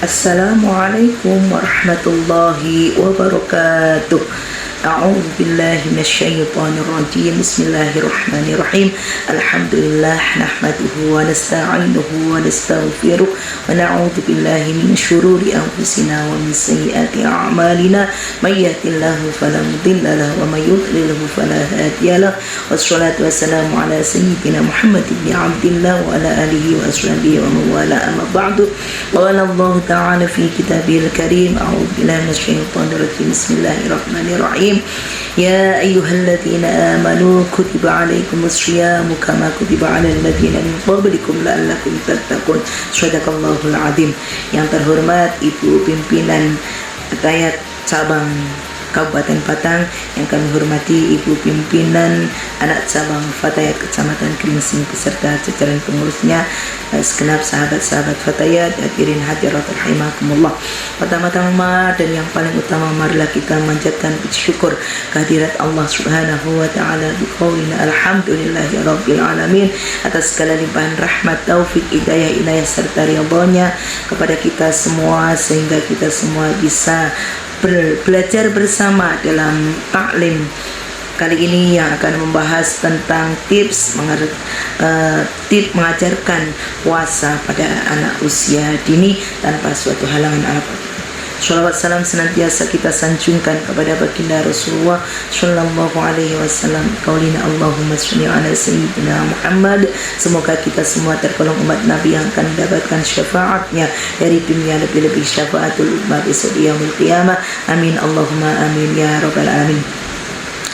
Assalamualaikum warahmatullahi wabarakatuh. A'udzu billahi minasyaitonir rajim. Bismillahirrahmanirrahim. Alhamdulillah nahmaduhu wa nasta'inuhu wa nastaghfiruh wa na'udzu billahi min syururi anfusina wa min sayyiati a'malina. May yahdihillahu fala mudilla lahu wa may yudlilhu fala hadiya lahu. Wassalatu wassalamu ala sayyidina Muhammad ibn Abdillah wa ala alihi wa ashabihi wa man wala, amma ba'du. Qala Allah ta'ala fi kitabihil karim. A'udzu billahi minasyaitonir rajim. Bismillahirrahmanirrahim. Ya ayyuhalladzina amanu kutiba alaikumus syiyamu kama kutiba alal ladzina min qablikum la'allakum tattaqun. Shadaqallahul azim. Yang terhormat Ibu Pimpinan Fatayat Cabang Kabupaten Batang, yang kami hormati Ibu Pimpinan Anak Cabang Fatayat Kecamatan Gringsing beserta jajaran pengurusnya, segenap sahabat-sahabat Fatayat, hadirin hadirat rahimakumullah. Pertama-tama dan yang paling utama, marilah kita manjatkan puji syukur kehadirat Allah Subhanahu wa taala biqaulina alhamdulillahi rabbil alamin atas segala limpahan rahmat, taufik, hidayah, inayah serta ridhonya kepada kita semua, sehingga kita semua bisa belajar bersama dalam taklim kali ini yang akan membahas tentang tips mengajarkan puasa pada anak usia dini tanpa suatu halangan apapun. Shalawat salam senantiasa kita sanjungkan kepada baginda Rasulullah Sallallahu Alaihi Wasallam. Qaulina Allahumma sholli ala sayyidina Muhammad. Semoga kita semua tergolong umat Nabi yang akan mendapatkan syafaatnya dari dunia, lebih-lebih syafaatul ummah besok di yaumil qiyamah. Amin Allahumma amin ya rabbal alamin.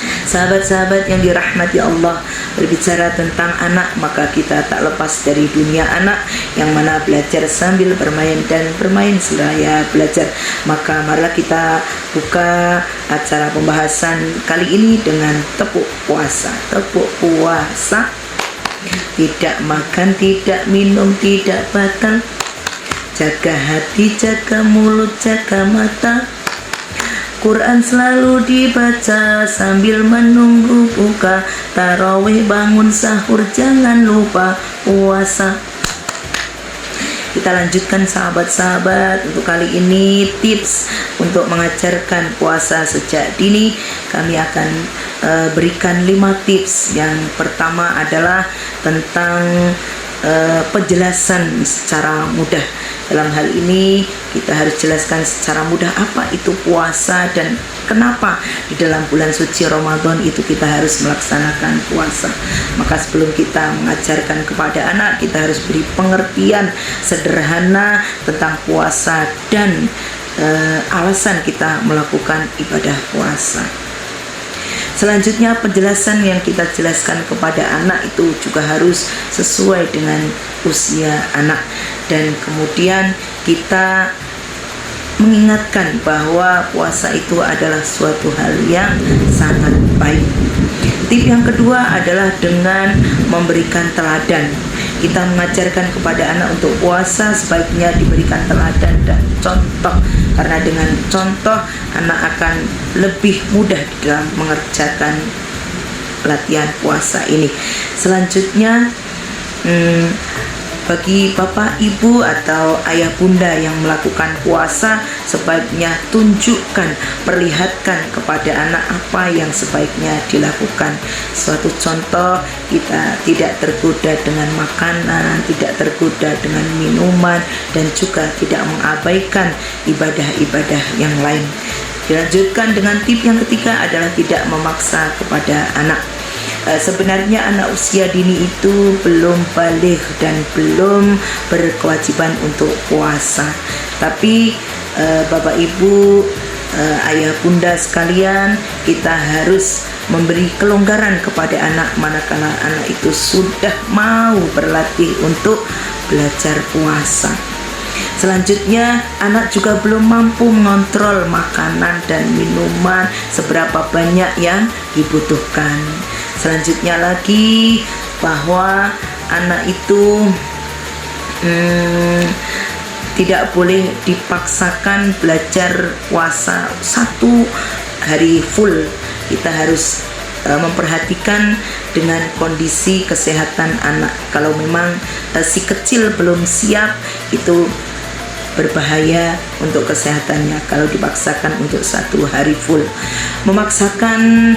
Sahabat-sahabat yang dirahmati Allah, berbicara tentang anak, maka kita tak lepas dari dunia anak, yang mana belajar sambil bermain dan bermain seraya belajar. Maka marilah kita buka acara pembahasan kali ini dengan tepuk puasa. Tepuk puasa, tidak makan, tidak minum, tidak batal, jaga hati, jaga mulut, jaga mata. Quran selalu dibaca sambil menunggu buka. Tarawih, bangun sahur, jangan lupa puasa. Kita lanjutkan sahabat-sahabat. Untuk kali ini tips untuk mengajarkan puasa sejak dini. Kami akan berikan 5 tips. Yang pertama adalah tentang penjelasan secara mudah. Dalam hal ini kita harus jelaskan secara mudah apa itu puasa dan kenapa di dalam bulan suci Ramadan itu kita harus melaksanakan puasa. Maka sebelum kita mengajarkan kepada anak, kita harus beri pengertian sederhana tentang puasa dan alasan kita melakukan ibadah puasa. Selanjutnya, penjelasan yang kita jelaskan kepada anak itu juga harus sesuai dengan usia anak. Dan kemudian kita mengingatkan bahwa puasa itu adalah suatu hal yang sangat baik. Tip yang kedua adalah dengan memberikan teladan. Kita mengajarkan kepada anak untuk puasa sebaiknya diberikan teladan dan contoh, karena dengan contoh anak akan lebih mudah dalam mengerjakan latihan puasa ini. Selanjutnya, bagi bapak, ibu, atau ayah bunda yang melakukan puasa, sebaiknya tunjukkan, perlihatkan kepada anak apa yang sebaiknya dilakukan. Suatu contoh, kita tidak tergoda dengan makanan, tidak tergoda dengan minuman, dan juga tidak mengabaikan ibadah-ibadah yang lain. Dilanjutkan dengan tip yang ketiga adalah tidak memaksa kepada anak. Sebenarnya anak usia dini itu belum baligh dan belum berkewajiban untuk puasa. Tapi bapak ibu, ayah bunda sekalian, kita harus memberi kelonggaran kepada anak manakala anak itu sudah mau berlatih untuk belajar puasa. Selanjutnya, anak juga belum mampu mengontrol makanan dan minuman seberapa banyak yang dibutuhkan. Selanjutnya lagi, bahwa anak itu tidak boleh dipaksakan belajar puasa 1 hari full. Kita harus memperhatikan dengan kondisi kesehatan anak. Kalau memang si kecil belum siap, itu berbahaya untuk kesehatannya kalau dipaksakan untuk 1 hari full. Memaksakan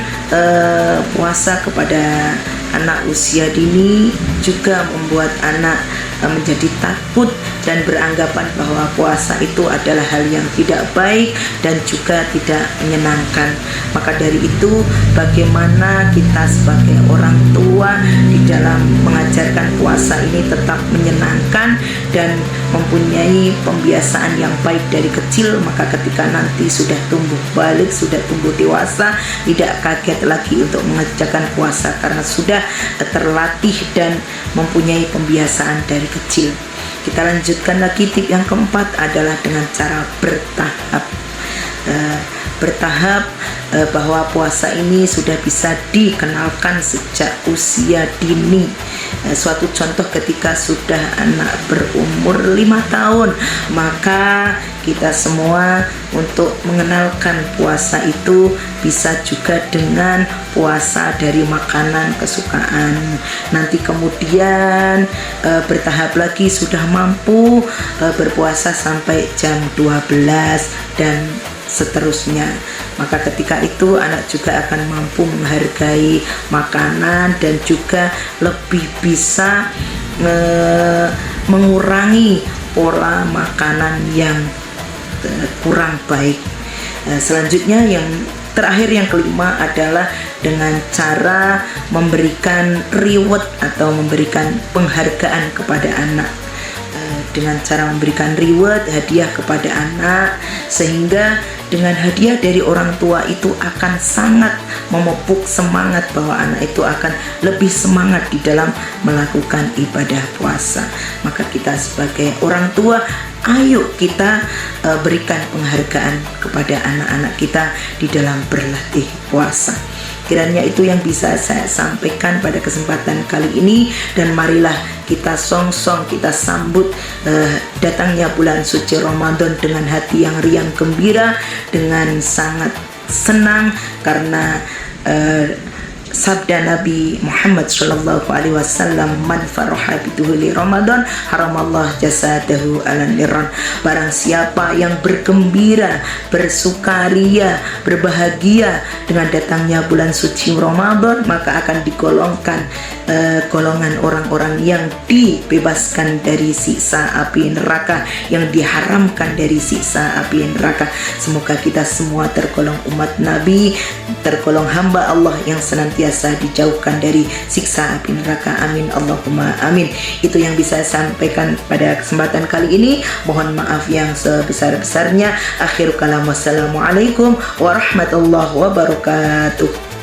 puasa kepada anak usia dini juga membuat anak menjadi takut dan beranggapan bahwa puasa itu adalah hal yang tidak baik dan juga tidak menyenangkan. Maka dari itu, bagaimana kita sebagai orang tua di dalam mengajarkan puasa ini tetap menyenangkan dan mempunyai pembiasaan yang baik dari kecil, maka ketika nanti sudah tumbuh balik, sudah tumbuh dewasa, tidak kaget lagi untuk mengerjakan puasa karena sudah terlatih dan mempunyai pembiasaan dari kecil. Kita lanjutkan lagi, tip yang keempat adalah dengan cara bertahap. Bahwa puasa ini sudah bisa dikenalkan sejak usia dini. Suatu contoh, ketika sudah anak berumur 5 tahun, maka kita semua untuk mengenalkan puasa itu bisa juga dengan puasa dari makanan kesukaan. Nanti kemudian bertahap lagi sudah mampu berpuasa sampai jam 12 dan seterusnya. Maka ketika itu anak juga akan mampu menghargai makanan dan juga lebih bisa mengurangi pola makanan yang kurang baik. Selanjutnya yang terakhir, yang kelima adalah dengan cara memberikan reward atau memberikan penghargaan kepada anak. Dengan cara memberikan reward, hadiah kepada anak, sehingga dengan hadiah dari orang tua itu akan sangat memupuk semangat bahwa anak itu akan lebih semangat di dalam melakukan ibadah puasa. Maka kita sebagai orang tua, ayo kita berikan penghargaan kepada anak-anak kita di dalam berlatih puasa. Kiranya itu yang bisa saya sampaikan pada kesempatan kali ini, dan marilah kita song-song, kita sambut datangnya bulan suci Ramadan dengan hati yang riang gembira, dengan sangat senang karena sabda Nabi Muhammad sallallahu alaihi wasallam, man faraha biduhuli Ramadan haramallah jasadahu ala niran. Barang siapa yang bergembira, bersukaria, berbahagia dengan datangnya bulan suci Ramadan, maka akan digolongkan golongan orang-orang yang dibebaskan dari siksa api neraka, yang diharamkan dari siksa api neraka. Semoga kita semua tergolong umat Nabi, tergolong hamba Allah yang senantiasa dijauhkan dari siksa api neraka. Amin Allahumma amin. Itu yang bisa saya sampaikan pada kesempatan kali ini. Mohon maaf yang sebesar-besarnya. Akhir kalam, wassalamualaikum warahmatullahi wabarakatuh.